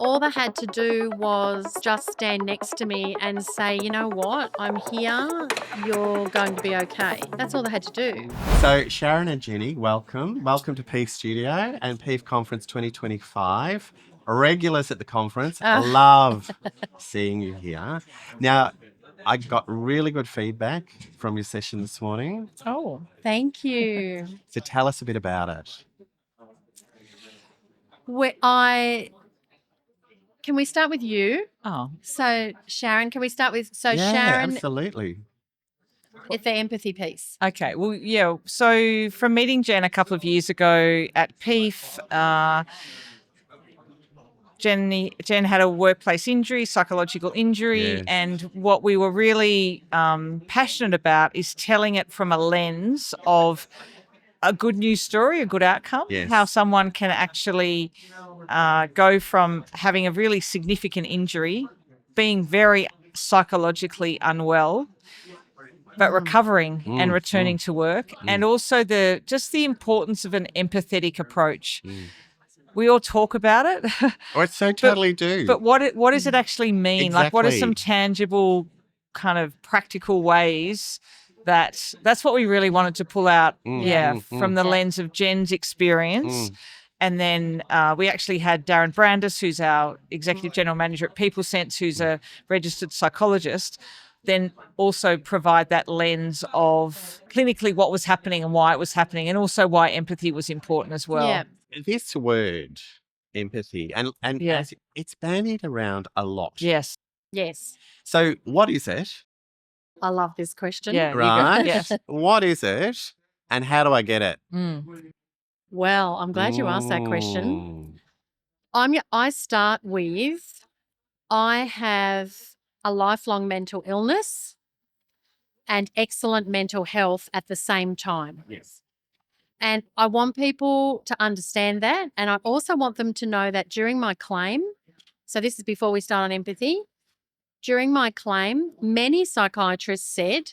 all they had to do was just stand next to me and say, you know what, I'm here, you're going to be okay. That's all they had to do. So Sharon and Jenny, welcome. Welcome to PIEF Studio and PIEF Conference 2025. Regulars at the conference. Love seeing you here. Now, I got really good feedback from your session this morning. Oh, thank you. So tell us a bit about it. Can we start with you? Oh, So Sharon, can we start with, Yeah, Sharon, absolutely. it's the empathy piece. okay. Well, yeah. So from meeting Jen a couple of years ago at PIEF, Jen had a workplace injury, psychological injury, Yes. and what we were really passionate about is telling it from a lens of a good news story, a good outcome, Yes. how someone can actually go from having a really significant injury, being very psychologically unwell, but recovering and returning to work, and also the importance of an empathetic approach. We all talk about it, Oh, I so totally do. but what does it actually mean? Like, what are Exactly. some tangible, kind of practical ways that's what we really wanted to pull out, from the lens of Jen's experience. And then we actually had Darren Brandis, who's our Executive General Manager at People Sense, who's a registered psychologist, then also provide that lens of clinically what was happening and why it was happening, and also why empathy was important as well. Yeah. This word, empathy, and Yeah. as it's bandied around a lot. Yes. Yes. So what is it? I love this question. Yeah. you go. Right? Yes. What is it? And how do I get it? Well, I'm glad you asked that question. I start with, I have a lifelong mental illness and excellent mental health at the same time. Yes. And I want people to understand that. And I also want them to know that during my claim, so this is before we start on empathy, during my claim, many psychiatrists said,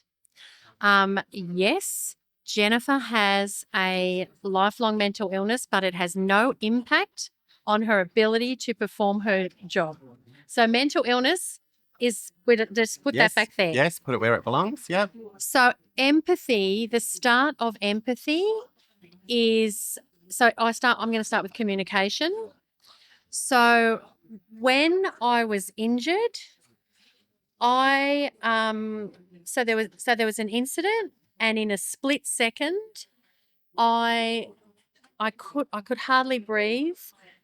yes, Jennifer has a lifelong mental illness, but it has no impact on her ability to perform her job. So mental illness is, just put that back there. Yes, put it where it belongs. Yep. So empathy, the start of empathy is, I'm going to start with communication. So when I was injured, so there was an incident, and in a split second, I could hardly breathe.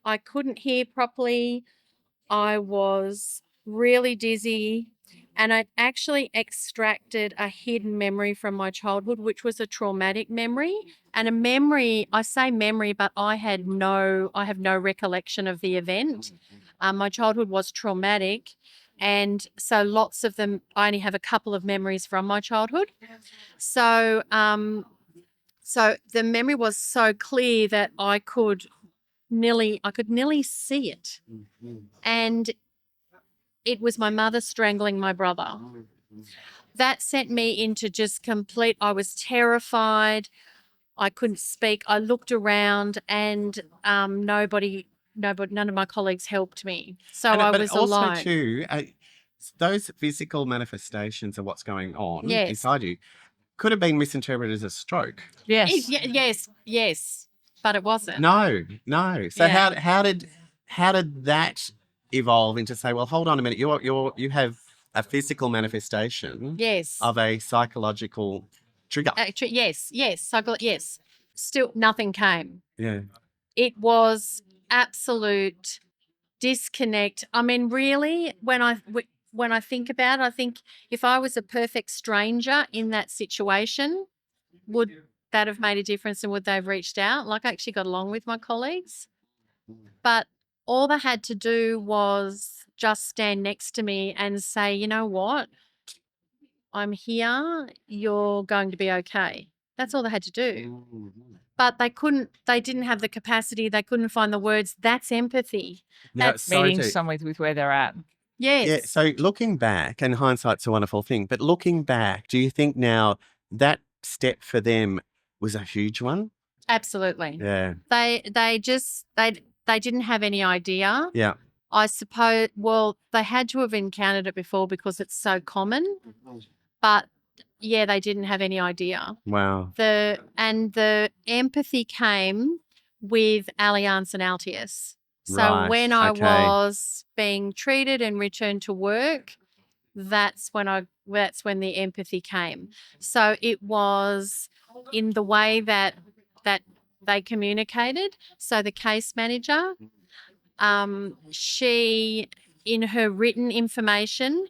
I couldn't hear properly. I was really dizzy, and I'd actually extracted a hidden memory from my childhood, which was a traumatic memory. And a memory, I say memory, but I have no recollection of the event. My childhood was traumatic, and so lots of them, I only have a couple of memories from my childhood. So the memory was so clear that I could nearly see it. And it was my mother strangling my brother. That sent me into just complete, I was terrified. I couldn't speak. I looked around, and none of my colleagues helped me. So I was also alone. too, those physical manifestations of what's going on Yes. inside you could have been misinterpreted as a stroke. Yes. Yes, but it wasn't. No. So Yeah. how did that evolve into say, well, hold on a minute, you have a physical manifestation Yes. of a psychological trigger. Actually, yes. Yes. Still, nothing came. Yeah. It was absolute disconnect. I mean, really, when I think about it, I think if I was a perfect stranger in that situation, would that have made a difference, and would they have reached out? Like, I actually got along with my colleagues, but all they had to do was just stand next to me and say, you know what, I'm here, you're going to be okay. That's all they had to do. But they didn't have the capacity, they couldn't find the words. That's empathy. Now, That's Meeting someone with where they're at. Yes. Yeah. So looking back, and hindsight's a wonderful thing, but looking back, do you think now that step for them was a huge one? Absolutely. Yeah. They didn't have any idea. Yeah. I suppose, well, they had to have encountered it before because it's so common, but yeah, they didn't have any idea. Wow. The empathy came with Allianz and Altius. So Right, when I okay. was being treated and returned to work, that's when the empathy came. So it was in the way that they communicated. So the case manager, she, in her written information,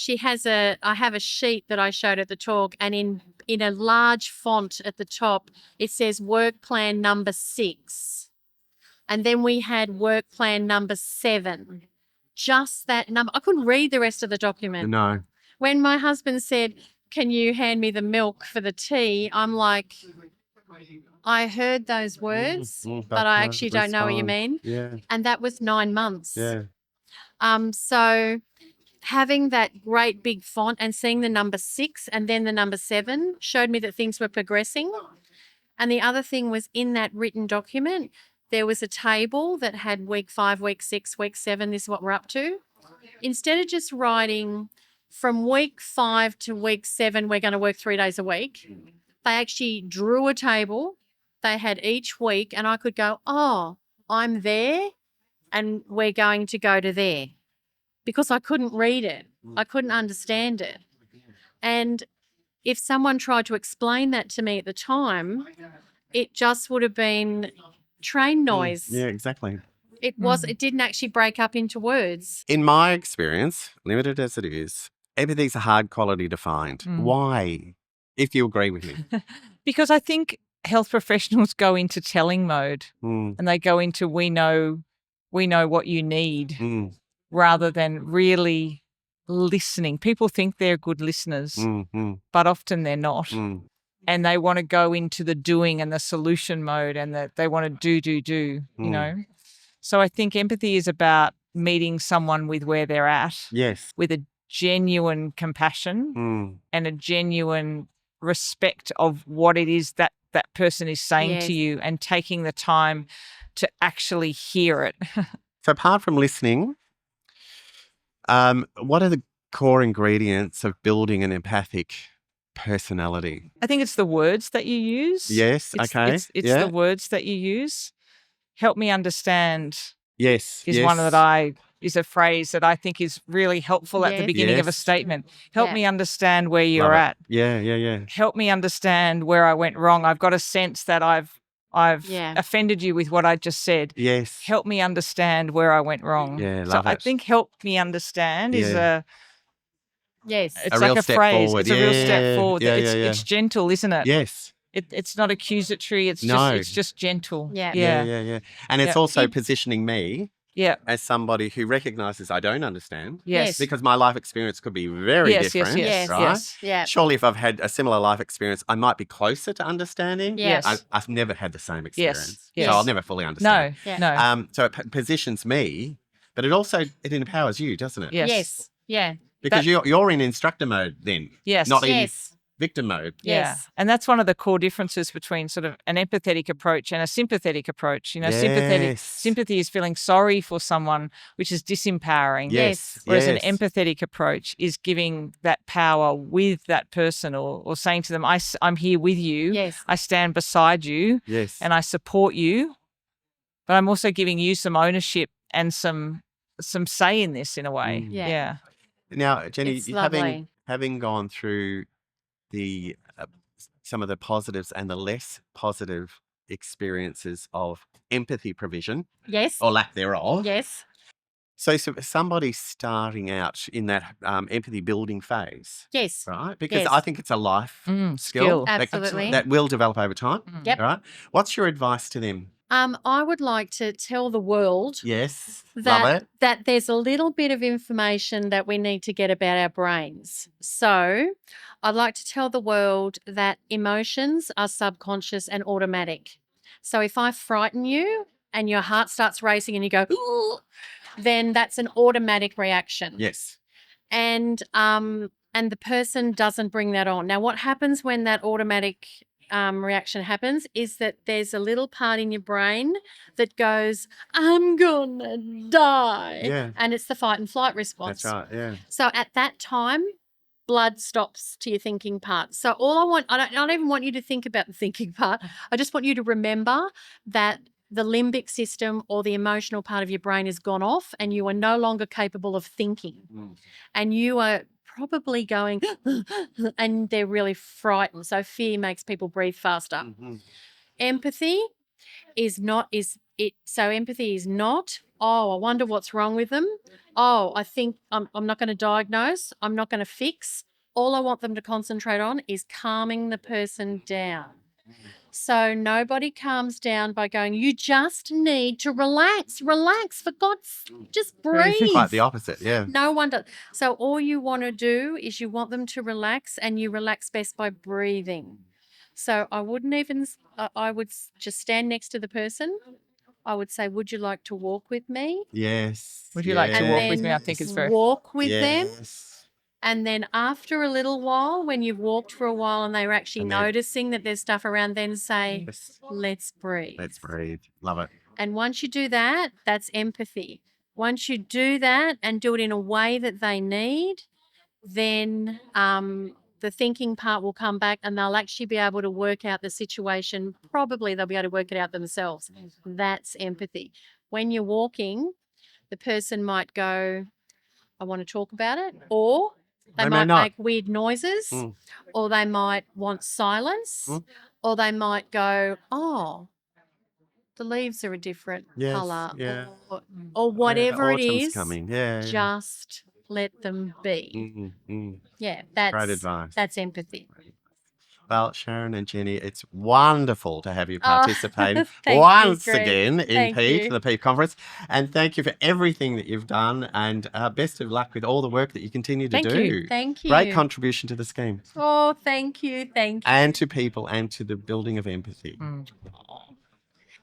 I have a sheet that I showed at the talk, and in a large font at the top, it says work plan number 6. And then we had work plan number 7. Just that number. I couldn't read the rest of the document. No. When my husband said, "Can you hand me the milk for the tea?" I'm like, I heard those words, but I actually don't know what you mean. Yeah. And that was 9 months. Yeah. So having that great big font and seeing the number 6 and then the number 7 showed me that things were progressing. And the other thing was, in that written document, there was a table that had week 5, week 6, week 7, this is what we're up to. Instead of just writing from week 5 to week 7, we're going to work 3 days a week, they actually drew a table. They had each week, and I could go, oh, I'm there and we're going to go to there, because I couldn't read it. I couldn't understand it. And if someone tried to explain that to me at the time, it just would have been train noise. Yeah, exactly. It didn't actually break up into words. In my experience, limited as it is, empathy's a hard quality to find. Why? If you agree with me. Because I think health professionals go into telling mode and they go into we know what you need rather than really listening. People think they're good listeners, but often they're not. And they want to go into the doing and the solution mode, and that they want to do, you know. So I think empathy is about meeting someone with where they're at. Yes. With a genuine compassion and a genuine respect of what it is that that person is saying to you, and taking the time to actually hear it. So apart from listening, what are the core ingredients of building an empathic personality? I think it's the words that you use. Yes, okay. It's the words that you use. Help me understand. Yes. Is one that is a phrase that I think is really helpful at the beginning of a statement. Help me understand where you're at. Yeah. Help me understand where I went wrong. I've got a sense that I've offended you with what I just said. Yes. Help me understand where I went wrong. Yeah, so love I it. think help me understand is Yes. it's A like real a step phrase. forward. It's a real step forward. Yeah, It's gentle, isn't it? Yes. It's not accusatory. It's just gentle. Yeah. And it's also positioning me as somebody who recognizes I don't understand. Yes. Because my life experience could be very different. Yes. Right? Yes. Yeah. Surely if I've had a similar life experience, I might be closer to understanding. Yes. I've never had the same experience. Yes. So I'll never fully understand. No. So it positions me, but it empowers you, doesn't it? Yes. Yeah. Because you're in instructor mode then. Yes. Not in Yes. victim mode. Yeah. And that's one of the core differences between sort of an empathetic approach and a sympathetic approach. You know, sympathy is feeling sorry for someone, which is disempowering. Yes. Whereas an empathetic approach is giving that power with that person, or saying to them, I'm here with you. Yes. I stand beside you. Yes. And I support you. But I'm also giving you some ownership and some say in this in a way. Yeah. Now, Jenny, It's lovely. having gone through the some of the positives and the less positive experiences of empathy provision, Yes. or lack thereof. Yes. So somebody starting out in that empathy building phase, Yes. right? Because Yes. I think it's a life skill skill. Absolutely. that will develop over time. Yep. Right? What's your advice to them? I would like to tell the world Yes. Love it. that there's a little bit of information that we need to get about our brains. So I'd like to tell the world that emotions are subconscious and automatic. So if I frighten you and your heart starts racing and you go, "Ooh," then that's an automatic reaction. Yes. And the person doesn't bring that on. Now, what happens when that automatic reaction happens is that there's a little part in your brain that goes, I'm gonna die. Yeah. And it's the fight and flight response. That's right. Yeah. So at that time, blood stops to your thinking part. So I don't even want you to think about the thinking part. I just want you to remember that the limbic system or the emotional part of your brain has gone off and you are no longer capable of thinking. And you are probably going and they're really frightened. So fear makes people breathe faster. Empathy is not, oh, I wonder what's wrong with them. Oh, I think I'm not going to diagnose. I'm not going to fix. All I want them to concentrate on is calming the person down. So nobody calms down by going, you just need to relax, for God's just breathe. Quite the opposite, yeah. No one does. So all you want to do is you want them to relax, and you relax best by breathing. So I wouldn't even, I would just stand next to the person. I would say, would you like to walk with me? Yes. Would you like to walk with me? I think it's very... Walk with them. Yes. And then after a little while, when you've walked for a while and they're actually noticing that there's stuff around, then say, let's breathe. Let's breathe. Love it. And once you do that, that's empathy. Once you do that and do it in a way that they need, then the thinking part will come back and they'll actually be able to work out the situation. Probably they'll be able to work it out themselves. That's empathy. When you're walking, the person might go, I want to talk about it, or they might make weird noises, or they might want silence, or they might go, oh, the leaves are a different colour, or whatever it is, coming. just let them be. Yeah, that's great advice. That's empathy. Well, Sharon and Jenny, it's wonderful to have you participate once again in PIEF, the PIEF conference. And thank you for everything that you've done. And best of luck with all the work that you continue to do. Thank you. Great contribution to the scheme. Oh, thank you. Thank you. And to people and to the building of empathy.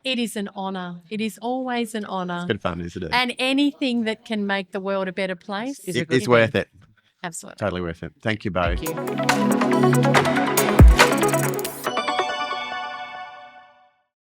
It is an honour. It is always an honour. It's good fun, isn't it? And anything that can make the world a better place is worth it. Absolutely. Totally worth it. Thank you both. Thank you.